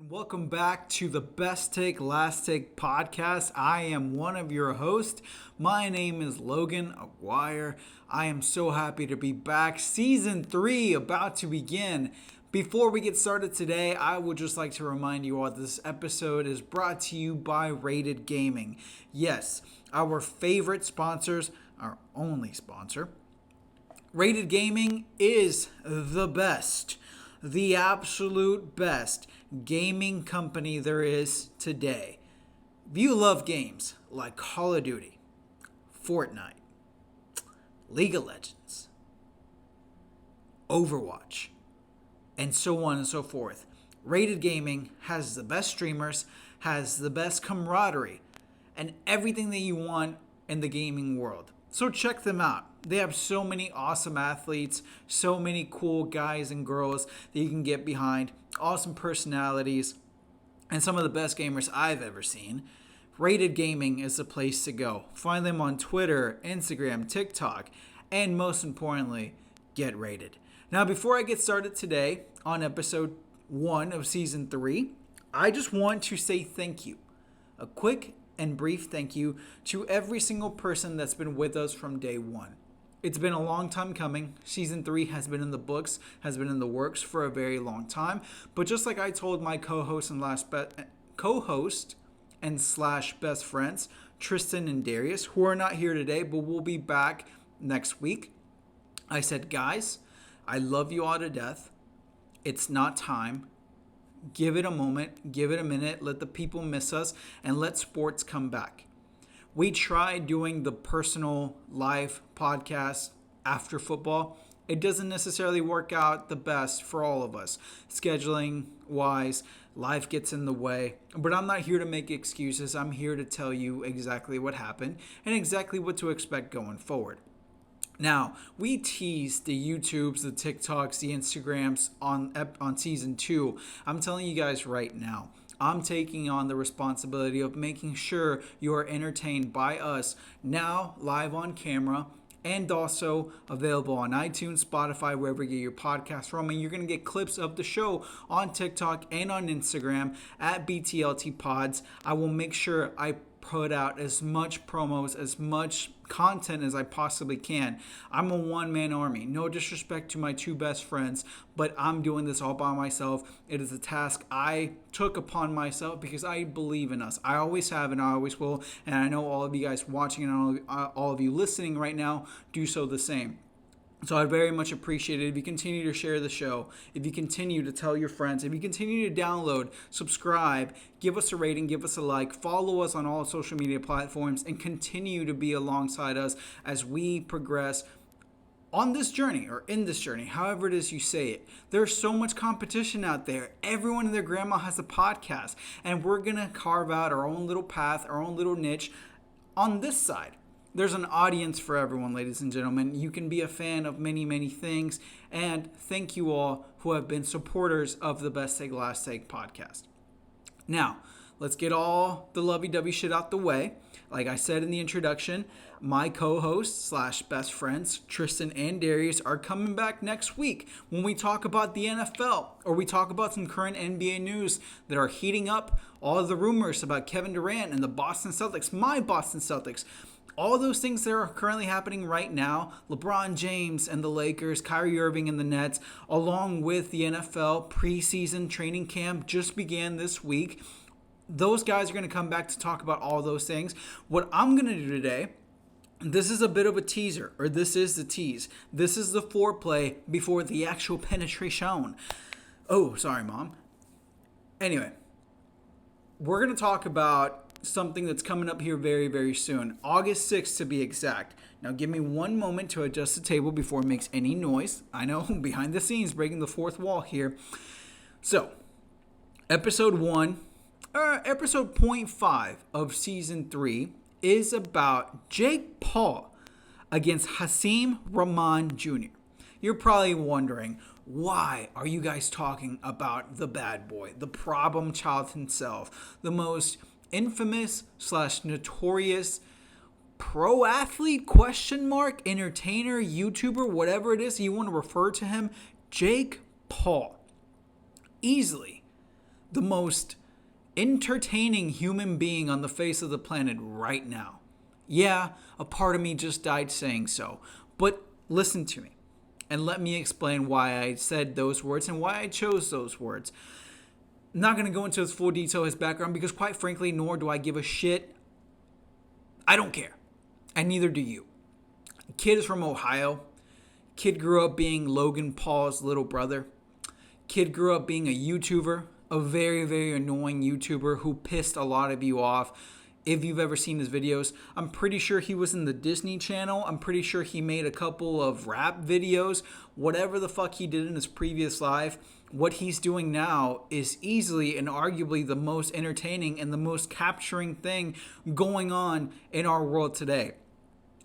Welcome back to the Best Take, Last Take podcast. I am one of your hosts. My name is Logan Aguirre. I am so happy to be back. Season 3 about to begin. Before we get started today, I would just like to remind you all this episode is brought to you by Rated Gaming. Yes, our favorite sponsors, our only sponsor. Rated Gaming is the best, the absolute best gaming company there is today. If you love games like Call of Duty, Fortnite, League of Legends, Overwatch, and so on and so forth, Rated Gaming has the best streamers, has the best camaraderie, and everything that you want in the gaming world. So check them out. They have so many awesome athletes, so many cool guys and girls that you can get behind, awesome personalities, and some of the best gamers I've ever seen. Rated Gaming is the place to go. Find them on Twitter, Instagram, TikTok, and most importantly, get rated. Now, before I get started today on episode 1 of season 3, I just want to say thank you. A quick and brief thank you to every single person that's been with us from day 1. It's been a long time coming. Season 3 has been in the books, has been in the works for a very long time. But just like I told my co-host and slash best friends, Tristan and Darius, who are not here today, but will be back next week, I said, guys, I love you all to death. It's not time. Give it a moment, give it a minute, let the people miss us, and let sports come back. We tried doing the personal live podcast after football. It doesn't necessarily work out the best for all of us. Scheduling wise, life gets in the way. But I'm not here to make excuses. I'm here to tell you exactly what happened and exactly what to expect going forward. Now, we teased the YouTubes, the TikToks, the Instagrams on season 2. I'm telling you guys right now, I'm taking on the responsibility of making sure you are entertained by us now, live on camera, and also available on iTunes, Spotify, wherever you get your podcast from. And you're going to get clips of the show on TikTok and on Instagram at BTLT Pods. I will make sure I put out as much promos, as much content as I possibly can. I'm a one-man army. No disrespect to my 2 best friends, but I'm doing this all by myself. It is a task I took upon myself because I believe in us. I always have and I always will, and I know all of you guys watching and all of you listening right now do so the same. So I'd very much appreciate it if you continue to share the show, if you continue to tell your friends, if you continue to download, subscribe, give us a rating, give us a like, follow us on all social media platforms, and continue to be alongside us as we progress on this journey or in this journey, however it is you say it. There's so much competition out there. Everyone and their grandma has a podcast, and we're going to carve out our own little path, our own little niche on this side. There's an audience for everyone, ladies and gentlemen. You can be a fan of many, many things. And thank you all who have been supporters of the Best Take, Last Take podcast. Now, let's get all the lovey-dovey shit out the way. Like I said in the introduction, my co-hosts slash best friends, Tristan and Darius, are coming back next week when we talk about the NFL or we talk about some current NBA news that are heating up, all of the rumors about Kevin Durant and the Boston Celtics, my Boston Celtics. All those things that are currently happening right now, LeBron James and the Lakers, Kyrie Irving and the Nets, along with the NFL preseason training camp just began this week. Those guys are going to come back to talk about all those things. What I'm going to do today, this is a bit of a teaser, or this is the tease. This is the foreplay before the actual penetration. Oh, sorry, Mom. Anyway, we're going to talk about something that's coming up here very, very soon. August 6th to be exact. Now give me one moment to adjust the table before it makes any noise. I know, behind the scenes, breaking the fourth wall here. So, episode 0.5 of season 3 is about Jake Paul against Hasim Rahman Jr. You're probably wondering, why are you guys talking about the bad boy, the problem child himself, the most infamous / notorious pro athlete entertainer, YouTuber, whatever it is you want to refer to him, Jake Paul. Easily the most entertaining human being on the face of the planet right now. Yeah, a part of me just died saying so. But listen to me and let me explain why I said those words and why I chose those words. I'm not going to go into his full detail, his background, because quite frankly, nor do I give a shit. I don't care. And neither do you. Kid is from Ohio. Kid grew up being Logan Paul's little brother. Kid grew up being a YouTuber, a very, very annoying YouTuber who pissed a lot of you off. If you've ever seen his videos, I'm pretty sure he was in the Disney Channel. I'm pretty sure he made a couple of rap videos. Whatever the fuck he did in his previous life, what he's doing now is easily and arguably the most entertaining and the most capturing thing going on in our world today.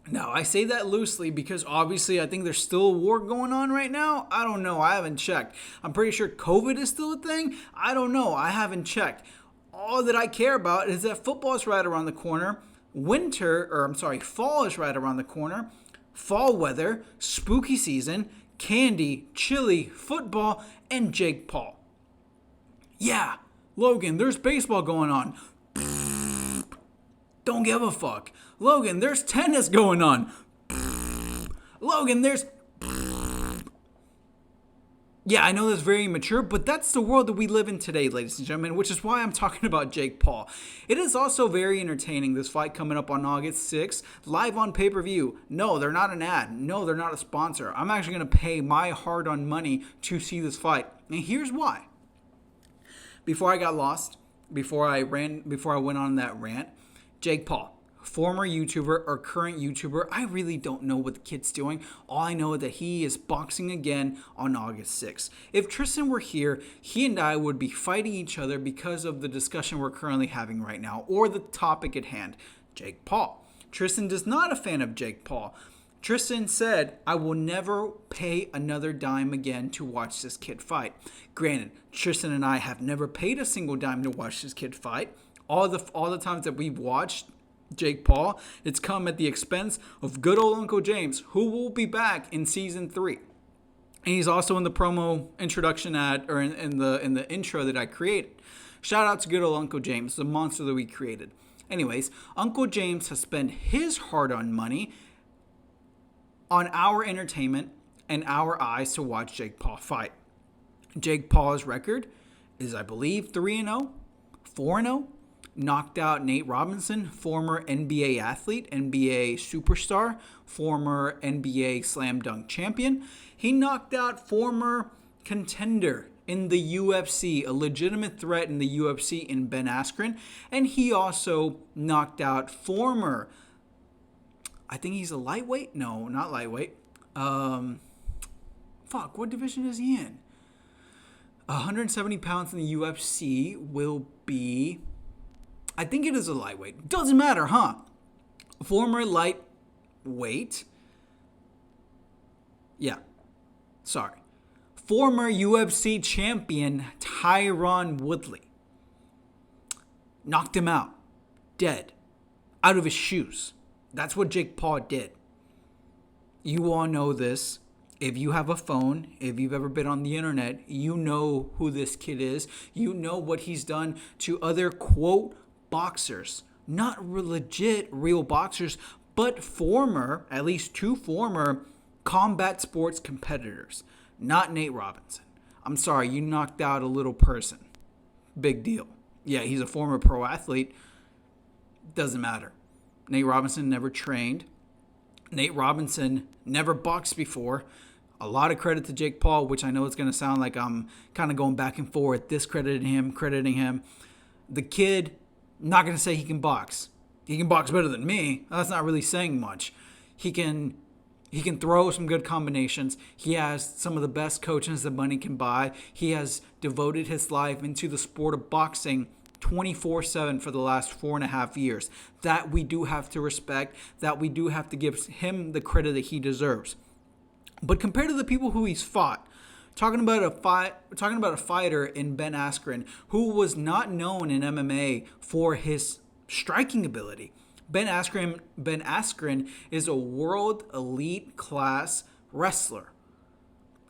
Now, I say that loosely because obviously I think there's still a war going on right now. I don't know. I haven't checked. I'm pretty sure COVID is still a thing. I don't know. I haven't checked. All that I care about is that football is right around the corner. Fall is right around the corner. Fall weather, spooky season, candy, chili, football, and Jake Paul. Yeah, Logan, there's baseball going on. Don't give a fuck. Logan, there's tennis going on. Logan, there's... Yeah, I know that's very immature, but that's the world that we live in today, ladies and gentlemen, which is why I'm talking about Jake Paul. It is also very entertaining, this fight coming up on August 6th, live on pay-per-view. No, they're not an ad. No, they're not a sponsor. I'm actually going to pay my hard-earned money to see this fight. And here's why. Before I got lost, before I went on that rant, Jake Paul, former YouTuber or current YouTuber, I really don't know what the kid's doing. All I know is that he is boxing again on August 6th. If Tristan were here, he and I would be fighting each other because of the discussion we're currently having right now, or the topic at hand, Jake Paul. Tristan is not a fan of Jake Paul. Tristan said, I will never pay another dime again to watch this kid fight. Granted, Tristan and I have never paid a single dime to watch this kid fight. All the times that we've watched Jake Paul, it's come at the expense of good old Uncle James, who will be back in season 3. And he's also in the promo introduction ad, or in the intro that I created. Shout out to good old Uncle James, the monster that we created. Anyways, Uncle James has spent his hard-earned money on our entertainment and our eyes to watch Jake Paul fight. Jake Paul's record is, I believe, 3-0, 4-0. Knocked out Nate Robinson, former NBA athlete, NBA superstar, former NBA slam dunk champion. He knocked out former contender in the UFC, a legitimate threat in the UFC in Ben Askren. And he also knocked out former, I think he's a lightweight? No, not lightweight. What division is he in? 170 pounds in the UFC will be... I think it is a lightweight. Doesn't matter, huh? Former lightweight. Yeah. Sorry. Former UFC champion Tyron Woodley. Knocked him out. Dead. Out of his shoes. That's what Jake Paul did. You all know this. If you have a phone, if you've ever been on the internet, you know who this kid is. You know what he's done to other, quote, boxers, not legit real boxers, but at least 2 former combat sports competitors. Not Nate Robinson. I'm sorry, you knocked out a little person. Big deal. Yeah, he's a former pro athlete. Doesn't matter. Nate Robinson never trained. Nate Robinson never boxed before. A lot of credit to Jake Paul, which I know it's going to sound like I'm kind of going back and forth, discrediting him, crediting him. The kid... Not going to say he can box. He can box better than me. That's not really saying much. He can throw some good combinations. He has some of the best coaches that money can buy. He has devoted his life into the sport of boxing 24/7 for the last 4.5 years. That we do have to respect. That we do have to give him the credit that he deserves. But compared to the people who he's fought, talking about a fighter in Ben Askren who was not known in MMA for his striking ability. Ben Askren is a world elite class wrestler.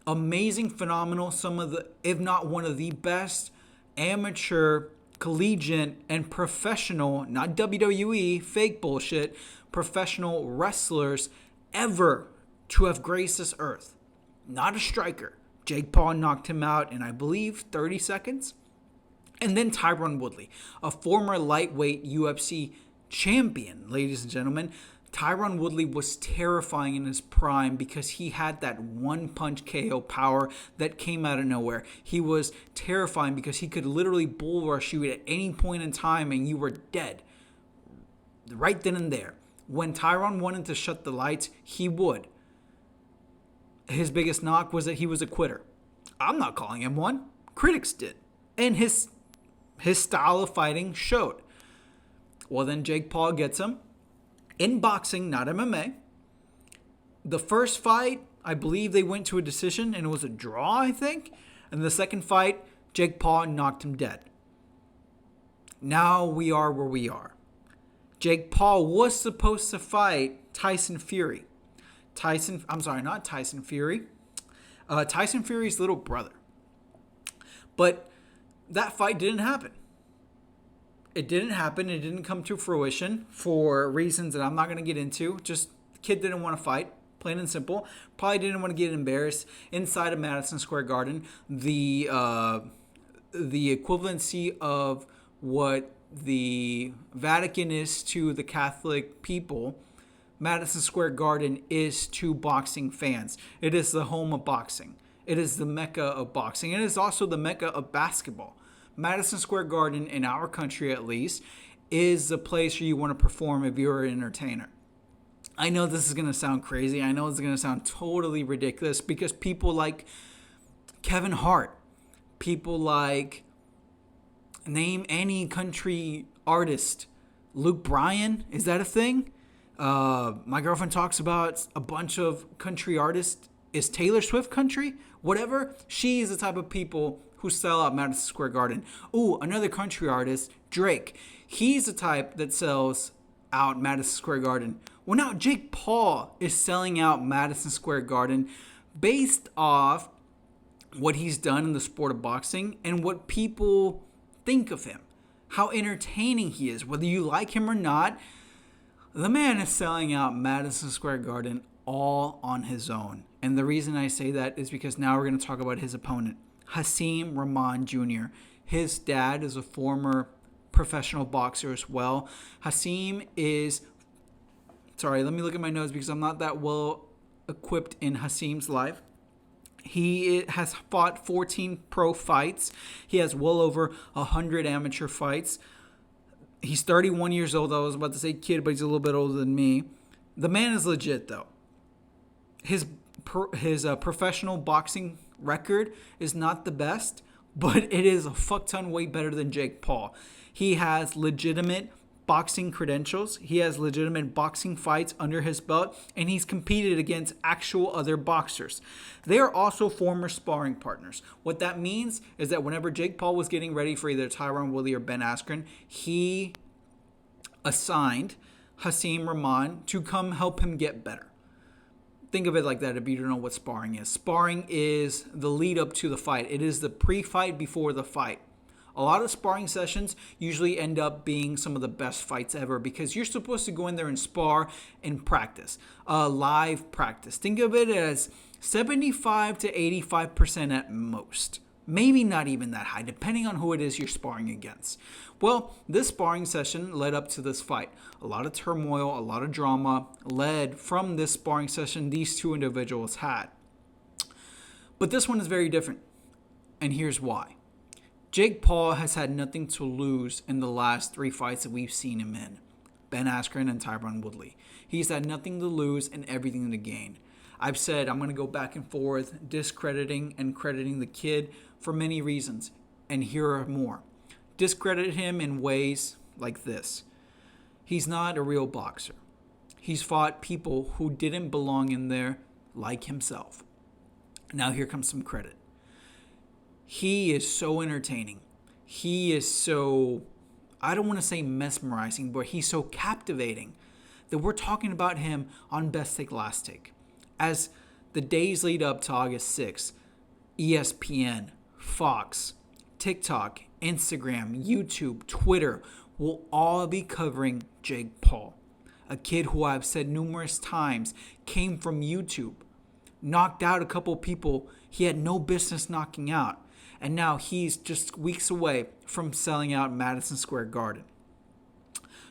Amazing, phenomenal, some of the, if not one of the best amateur, collegiate, and professional, not WWE, fake bullshit, professional wrestlers ever to have graced this earth. Not a striker. Jake Paul knocked him out in, I believe, 30 seconds. And then Tyron Woodley, a former lightweight UFC champion, ladies and gentlemen. Tyron Woodley was terrifying in his prime because he had that one-punch KO power that came out of nowhere. He was terrifying because he could literally bull rush you at any point in time and you were dead. Right then and there. When Tyron wanted to shut the lights, he would. His biggest knock was that he was a quitter. I'm not calling him one. Critics did. And his style of fighting showed. Well, then Jake Paul gets him. In boxing, not MMA. The first fight, I believe they went to a decision, and it was a draw, I think. And the second fight, Jake Paul knocked him dead. Now we are where we are. Jake Paul was supposed to fight Tyson Fury. Tyson Fury's little brother. But that fight didn't happen. It didn't happen. It didn't come to fruition for reasons that I'm not going to get into. Just the kid didn't want to fight, plain and simple. Probably didn't want to get embarrassed inside of Madison Square Garden. The equivalency of what the Vatican is to the Catholic people, Madison Square Garden is to boxing fans. It is the home of boxing. It is the mecca of boxing. It is also the mecca of basketball. Madison Square Garden, in our country at least, is the place where you want to perform if you're an entertainer. I know this is going to sound crazy. I know it's going to sound totally ridiculous because people like Kevin Hart, people like, name any country artist, Luke Bryan, is that a thing? My girlfriend talks about a bunch of country artists. Is Taylor Swift country? Whatever. She's the type of people who sell out Madison Square Garden. Ooh, another country artist, Drake. He's the type that sells out Madison Square Garden. Well, now Jake Paul is selling out Madison Square Garden based off what he's done in the sport of boxing and what people think of him. How entertaining he is. Whether you like him or not, the man is selling out Madison Square Garden all on his own. And the reason I say that is because now we're going to talk about his opponent, Hasim Rahman Jr. His dad is a former professional boxer as well. Hasim is... Sorry, let me look at my notes because I'm not that well equipped in Hasim's life. He has fought 14 pro fights. He has well over 100 amateur fights. He's 31 years old. I was about to say kid, but he's a little bit older than me. The man is legit, though. His professional boxing record is not the best, but it is a fuck ton way better than Jake Paul. He has legitimate boxing credentials. He has legitimate boxing fights under his belt, and he's competed against actual other boxers. They are also former sparring partners. What that means is that whenever Jake Paul was getting ready for either Tyron Woodley or Ben Askren, he assigned Hasim Rahman to come help him get better. Think of it like that if you don't know what sparring is. Sparring is the lead up to the fight. It is the pre-fight before the fight. A lot of sparring sessions usually end up being some of the best fights ever because you're supposed to go in there and spar and practice. Live practice. Think of it as 75 to 85% at most. Maybe not even that high, depending on who it is you're sparring against. Well, this sparring session led up to this fight. A lot of turmoil, a lot of drama led from this sparring session these two individuals had. But this one is very different, and here's why. Jake Paul has had nothing to lose in the last 3 fights that we've seen him in. Ben Askren and Tyron Woodley. He's had nothing to lose and everything to gain. I've said I'm going to go back and forth discrediting and crediting the kid for many reasons, and here are more. Discredit him in ways like this. He's not a real boxer. He's fought people who didn't belong in there like himself. Now here comes some credit. He is so entertaining. He is so, I don't want to say mesmerizing, but he's so captivating that we're talking about him on Best Take Last Take. As the days lead up to August 6th, ESPN, Fox, TikTok, Instagram, YouTube, Twitter will all be covering Jake Paul, a kid who I've said numerous times came from YouTube, knocked out a couple people he had no business knocking out, and now he's just weeks away from selling out Madison Square Garden.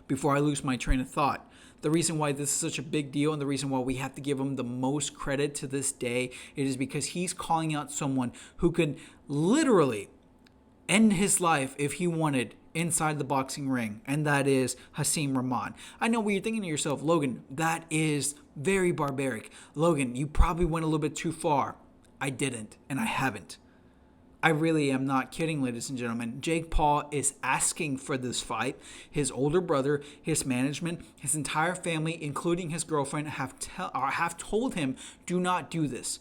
Before I lose my train of thought, the reason why this is such a big deal and the reason why we have to give him the most credit to this day, it is because he's calling out someone who could literally end his life if he wanted inside the boxing ring, and that is Hasim Rahman. I know what you're thinking to yourself, Logan, that is very barbaric. Logan, you probably went a little bit too far. I didn't, and I haven't. I really am not kidding, ladies and gentlemen. Jake Paul is asking for this fight. His older brother, his management, his entire family, including his girlfriend, have told him, do not do this.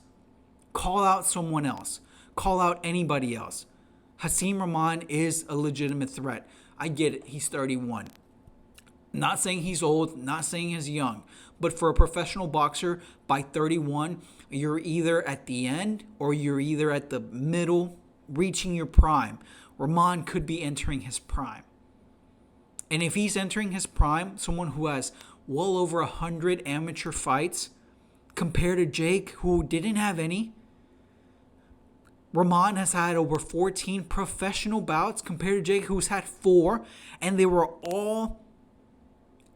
Call out someone else. Call out anybody else. Hasim Rahman is a legitimate threat. I get it. He's 31. Not saying he's old, not saying he's young. But for a professional boxer, by 31, you're either at the end or you're either at the middle, reaching your prime. Rahman could be entering his prime. And if he's entering his prime, someone who has well over 100 amateur fights, compared to Jake, who didn't have any, Rahman has had over 14 professional bouts compared to Jake, who's had 4, and they were all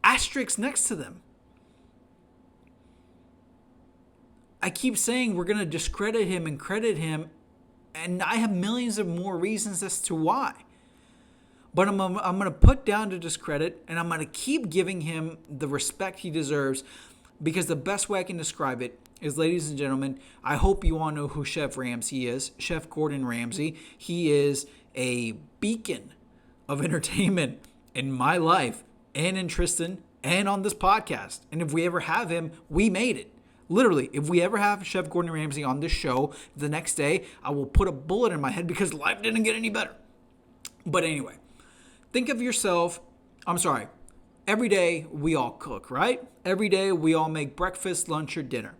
asterisks next to them. I keep saying we're going to discredit him and credit him, and I have millions of more reasons as to why. But I'm going to put down to discredit, and I'm going to keep giving him the respect he deserves, because the best way I can describe it is, ladies and gentlemen, I hope you all know who Chef Ramsay is. Chef Gordon Ramsay. He is a beacon of entertainment in my life and in Tristan and on this podcast. And if we ever have him, we made it. Literally, if we ever have Chef Gordon Ramsay on this show, the next day, I will put a bullet in my head because life didn't get any better. But anyway, think of yourself, every day we all cook, right? Every day we all make breakfast, lunch, or dinner.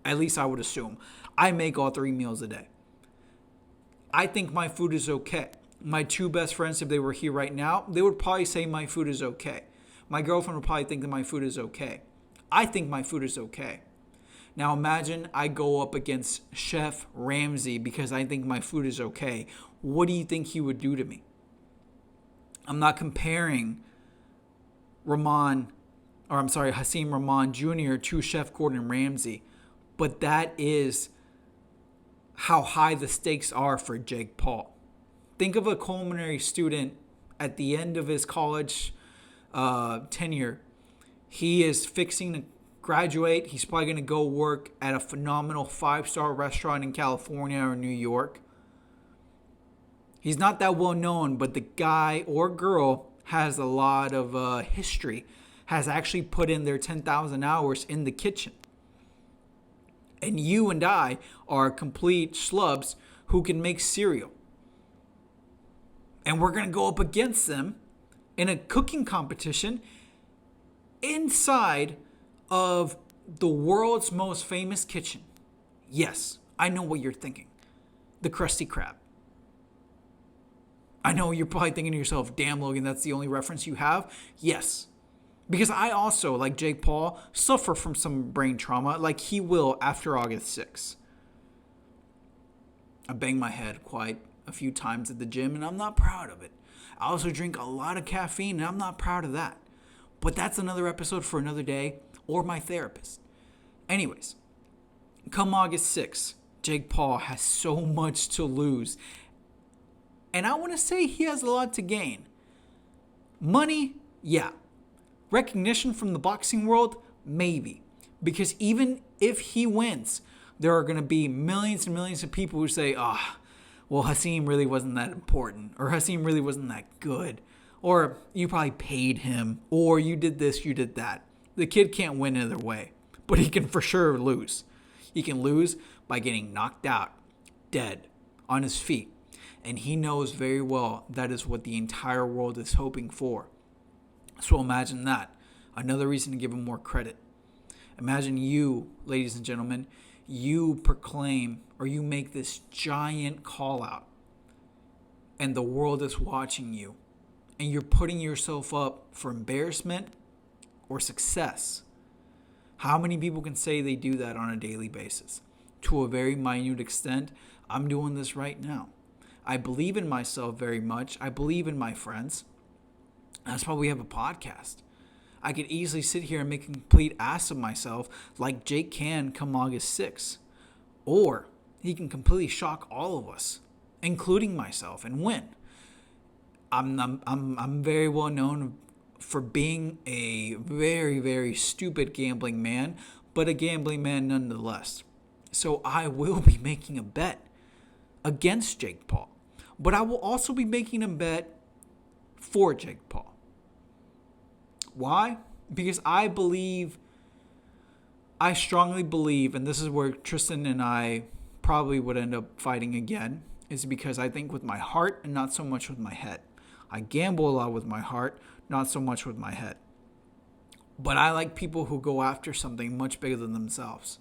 At least I would assume. I make all 3 meals a day. I think my food is okay. My 2 best friends, if they were here right now, they would probably say my food is okay. My girlfriend would probably think that my food is okay. I think my food is okay. Now imagine I go up against Chef Ramsay because I think my food is okay. What do you think he would do to me? I'm not comparing Hasim Rahman Jr. to Chef Gordon Ramsay, but that is how high the stakes are for Jake Paul. Think of a culinary student at the end of his college tenure. He is fixing to graduate. He's probably going to go work at a phenomenal 5-star restaurant in California or New York. He's not that well known, but the guy or girl has a lot of history, has actually put in their 10,000 hours in the kitchen. And you and I are complete schlubs who can make cereal. And we're going to go up against them in a cooking competition inside of the world's most famous kitchen. Yes, I know what you're thinking. The Krusty Krab. I know you're probably thinking to yourself, damn, Logan, that's the only reference you have. Yes. Because I also, like Jake Paul, suffer from some brain trauma like he will after August 6th. I banged my head quite a few times at the gym, and I'm not proud of it. I also drink a lot of caffeine, and I'm not proud of that. But that's another episode for another day, or my therapist. Anyways, come August 6th, Jake Paul has so much to lose. And I want to say he has a lot to gain. Money, yeah. Recognition from the boxing world, maybe. Because even if he wins, there are going to be millions and millions of people who say, well, Hasim really wasn't that important. Or Hasim really wasn't that good. Or you probably paid him. Or you did this, you did that. The kid can't win either way. But he can for sure lose. He can lose by getting knocked out, dead, on his feet. And he knows very well that is what the entire world is hoping for. So imagine that. Another reason to give him more credit. Imagine you, ladies and gentlemen, you proclaim or you make this giant call out. and the world is watching you and you're putting yourself up for embarrassment or success. How many people can say they do that on a daily basis? To a very minute extent, I'm doing this right now. I believe in myself very much. I believe in my friends. That's why we have a podcast. I could easily sit here and make a complete ass of myself like Jake can come August 6th. Or he can completely shock all of us, including myself, and win. I'm very well known for being a very, very stupid gambling man, but a gambling man nonetheless. So I will be making a bet against Jake Paul. But I will also be making a bet for Jake Paul. Why? Because I strongly believe, and this is where Tristan and I probably would end up fighting again, is because I think with my heart and not so much with my head. I gamble a lot with my heart, not so much with my head. But I like people who go after something much bigger than themselves.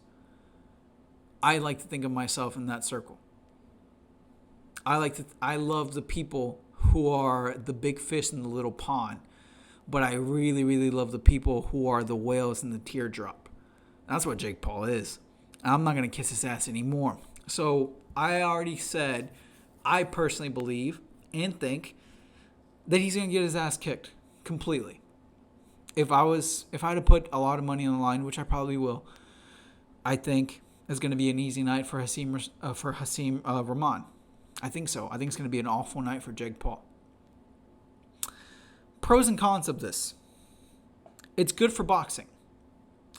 I like to think of myself in that circle. I love the people who are the big fish in the little pond. But I really, really love the people who are the whales in the teardrop. That's what Jake Paul is. I'm not going to kiss his ass anymore. So I already said I personally believe and think that he's going to get his ass kicked completely. If I had to put a lot of money on the line, which I probably will, I think it's going to be an easy night for Hasim Rahman. I think so. I think it's going to be an awful night for Jake Paul. Pros and cons of this. It's good for boxing.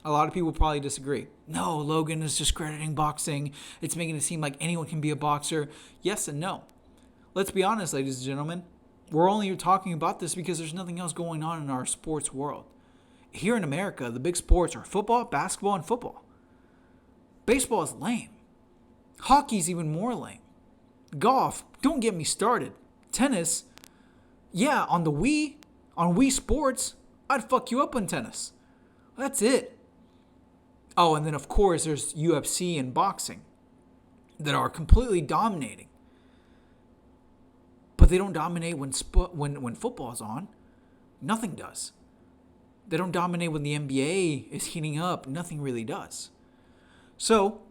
A lot of people probably disagree. No, Logan is discrediting boxing. It's making it seem like anyone can be a boxer. Yes and no. Let's be honest, ladies and gentlemen. We're only talking about this because there's nothing else going on in our sports world. Here in America, the big sports are football, basketball, and football. Baseball is lame. Hockey's even more lame. Golf, don't get me started. Tennis, yeah, on Wii Sports, I'd fuck you up on tennis. That's it. Oh, and then of course there's UFC and boxing that are completely dominating. But they don't dominate when football's on. Nothing does. They don't dominate when the NBA is heating up. Nothing really does. So,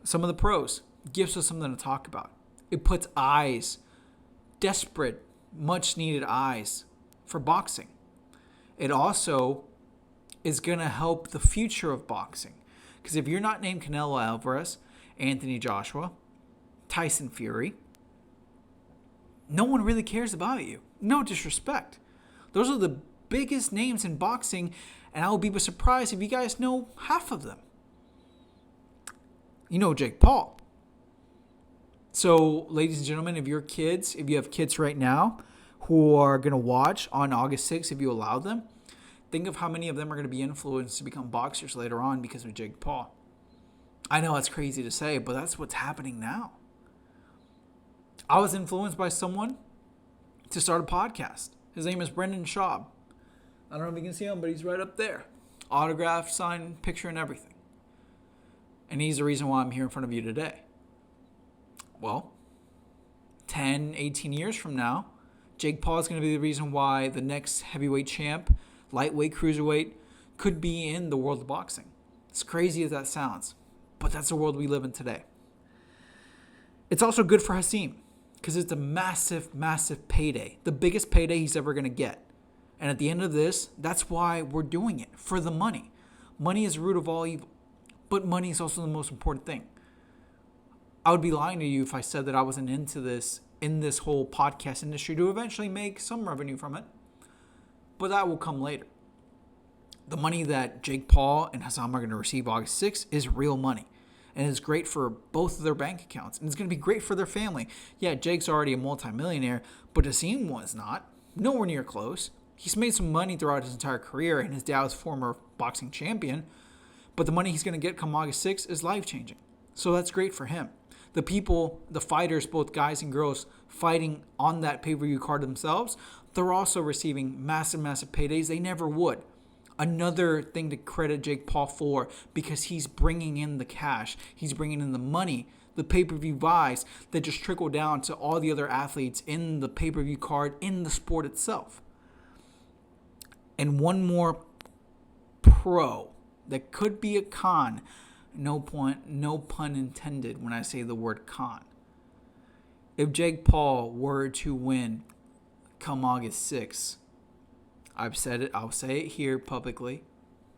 some of the pros gives us something to talk about. It puts eyes, desperate, much needed eyes for boxing. It also is going to help the future of boxing. Because if you're not named Canelo Alvarez, Anthony Joshua, Tyson Fury, no one really cares about you. No disrespect. Those are the biggest names in boxing, and I will be surprised if you guys know half of them. You know Jake Paul. So, ladies and gentlemen, if you have kids right now who are going to watch on August 6th, if you allow them, think of how many of them are going to be influenced to become boxers later on because of Jake Paul. I know it's crazy to say, but that's what's happening now. I was influenced by someone to start a podcast. His name is Brendan Schaub. I don't know if you can see him, but he's right up there. Autograph, sign, picture, and everything. And he's the reason why I'm here in front of you today. Well, 10, 18 years from now, Jake Paul is going to be the reason why the next heavyweight champ, lightweight, cruiserweight, could be in the world of boxing. As crazy as that sounds, but that's the world we live in today. It's also good for Hasim because it's a massive, massive payday. The biggest payday he's ever going to get. And at the end of this, that's why we're doing it, for the money. Money is the root of all evil, but money is also the most important thing. I would be lying to you if I said that I wasn't into this, in this whole podcast industry, to eventually make some revenue from it. But that will come later. The money that Jake Paul and Hasim are going to receive August 6th is real money. And it's great for both of their bank accounts. And it's going to be great for their family. Yeah, Jake's already a multimillionaire, but Hasim was not. Nowhere near close. He's made some money throughout his entire career, and his dad was former boxing champion. But the money he's going to get come August 6th is life-changing. So that's great for him. The people, the fighters, both guys and girls, fighting on that pay-per-view card themselves, they're also receiving massive, massive paydays they never would. Another thing to credit Jake Paul for, because he's bringing in the cash. He's bringing in the money the pay-per-view buys that just trickle down to all the other athletes in the pay-per-view card in the sport itself. And one more pro that could be a con, no pun intended when I say the word con. If Jake Paul were to win come August 6th, I've said it, I'll say it here publicly.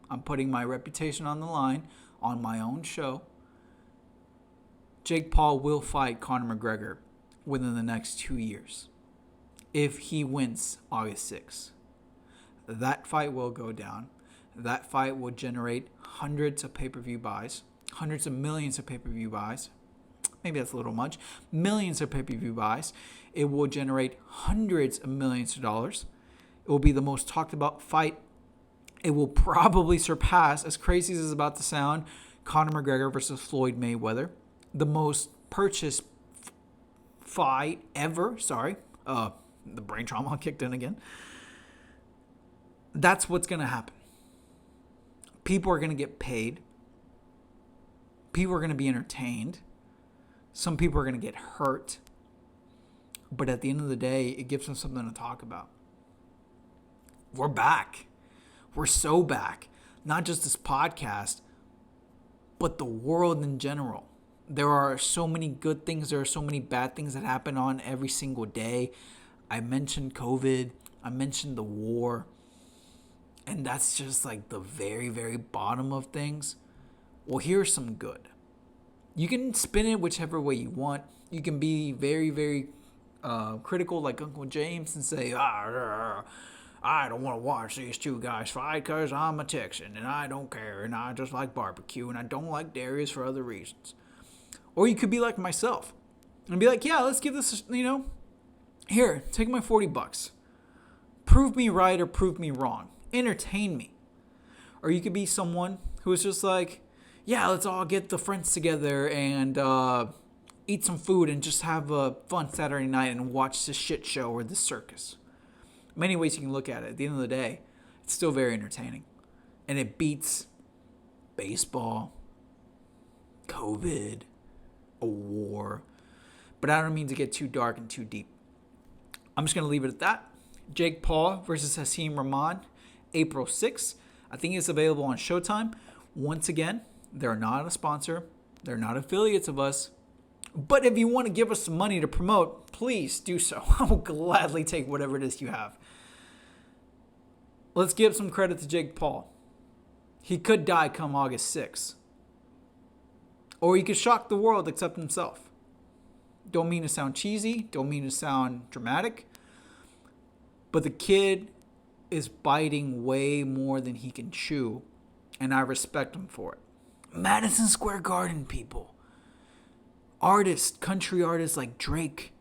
I'm putting my reputation on the line on my own show. Jake Paul will fight Conor McGregor within the next 2 years if he wins August 6th. That fight will go down. That fight will generate hundreds of pay-per-view buys, hundreds of millions of pay-per-view buys. Maybe that's a little much. Millions of pay-per-view buys. It will generate hundreds of millions of dollars. It will be the most talked about fight. It will probably surpass, as crazy as it's about to sound, Conor McGregor versus Floyd Mayweather. The most purchased fight ever. The brain trauma kicked in again. That's what's going to happen. People are going to get paid. People are going to be entertained. Some people are going to get hurt. But at the end of the day, it gives them something to talk about. We're back. We're so back. Not just this podcast, but the world in general. There are so many good things. There are so many bad things that happen on every single day. I mentioned COVID. I mentioned the war. And that's just like the very, very bottom of things. Well, here's some good. You can spin it whichever way you want. You can be very, very critical like Uncle James and say, I don't want to watch these two guys fight because I'm a Texan and I don't care and I just like barbecue and I don't like Darius for other reasons. Or you could be like myself and be like, yeah, let's give this, here, take my $40. Prove me right or prove me wrong. Entertain me. Or you could be someone who is just like, yeah, let's all get the friends together and eat some food and just have a fun Saturday night and watch this shit show or this circus. Many ways you can look at it. At the end of the day, it's still very entertaining. And it beats baseball, COVID, a war. But I don't mean to get too dark and too deep. I'm just going to leave it at that. Jake Paul versus Hasim Rahman, April 6th. I think it's available on Showtime. Once again, they're not a sponsor. They're not affiliates of us. But if you want to give us some money to promote, please do so. I will gladly take whatever it is you have. Let's give some credit to Jake Paul. He could die come August 6th. Or he could shock the world except himself. Don't mean to sound cheesy. Don't mean to sound dramatic. But the kid is biting way more than he can chew. And I respect him for it. Madison Square Garden, people. Artists, country artists like Drake.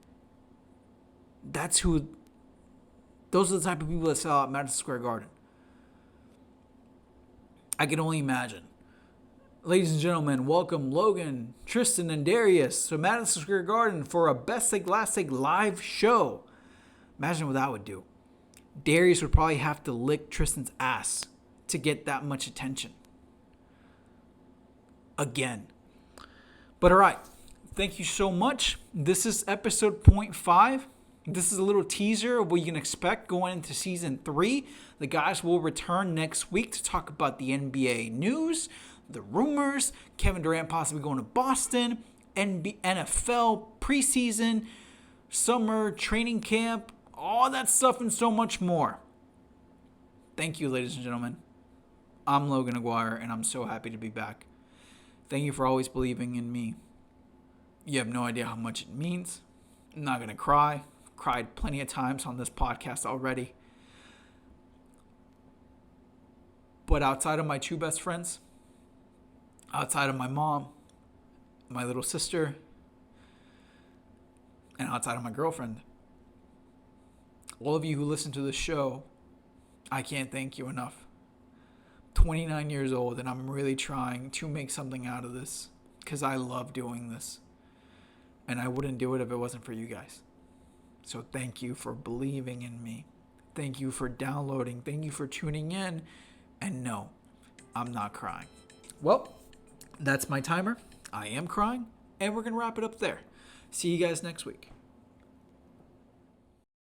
Those are the type of people that sell out Madison Square Garden. I can only imagine. Ladies and gentlemen, welcome Logan, Tristan, and Darius to Madison Square Garden for a Best Take Last Take live show. Imagine what that would do. Darius would probably have to lick Tristan's ass to get that much attention. Again. But alright. Thank you so much. This is episode 0.5. This is a little teaser of what you can expect going into season 3. The guys will return next week to talk about the NBA news, the rumors, Kevin Durant possibly going to Boston, NFL preseason, summer training camp, all that stuff and so much more. Thank you, ladies and gentlemen. I'm Logan Aguirre, and I'm so happy to be back. Thank you for always believing in me. You have no idea how much it means. I'm not going to cry. Cried plenty of times on this podcast already. But outside of my two best friends, outside of my mom, my little sister, and outside of my girlfriend, all of you who listen to this show, I can't thank you enough. 29 years old, and I'm really trying to make something out of this because I love doing this. And I wouldn't do it if it wasn't for you guys. So thank you for believing in me. Thank you for downloading. Thank you for tuning in. And no, I'm not crying. Well, that's my timer. I am crying. And we're going to wrap it up there. See you guys next week.